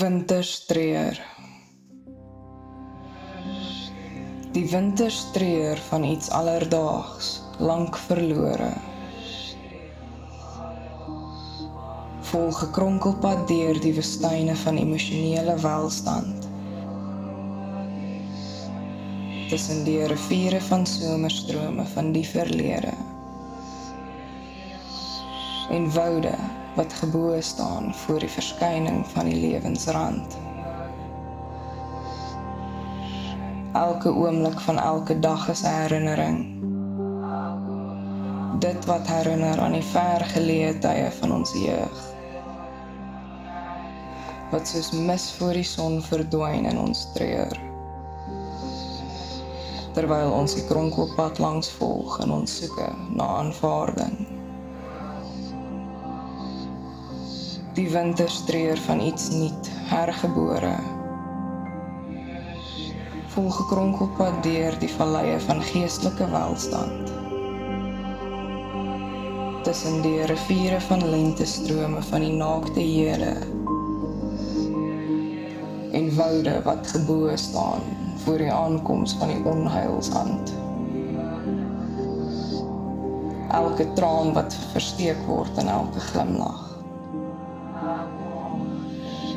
Winterstreur. Die winterstreur van iets alledaags, lank verlore. Vol gekronkelpad deur die woestyne van emosionele welstand. Tussen die riviere van somerstrome van die verlede. En woude wat gebo staan voor die verskyning van die lewensrand. Elke oomblik van elke dag is 'n herinnering. Dit wat herinner aan die vergeleë tye van ons jeug. Wat soos mis voor die son verdwyn in ons treur. Terwyl ons die kronkelpad langs volg in ons soeke na aanvaarding. Die winterstreur van iets nuut, hergebore. Vol gekronkelpad deur die valleie van geestelike welstand. Tussen die riviere van lentestrome van die naakte hede. En woude wat gebo staan voor die aankoms van die onheilshand. Elke traan wat versteek word in elke glimlag.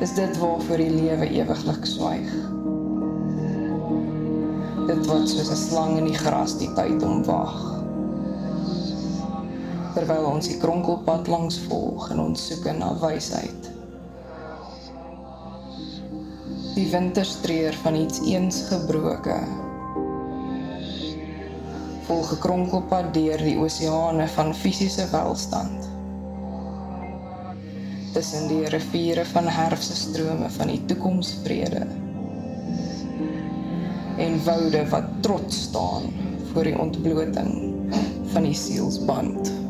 Is dit waarvoor die lewe ewiglik swyg? Dit wat soos 'n slang in die gras die tyd omwag. Terwyl ons die kronkelpad langs volg in ons soeke na wysheid. Die winterstreur van iets eens gebroke. Vol gekronkelpad deur die oseane van fisiese welstand. Tussen die riviere van herfse strome van die toekomsvrede. En woude wat trots staan voor die ontbloting van die sielsband.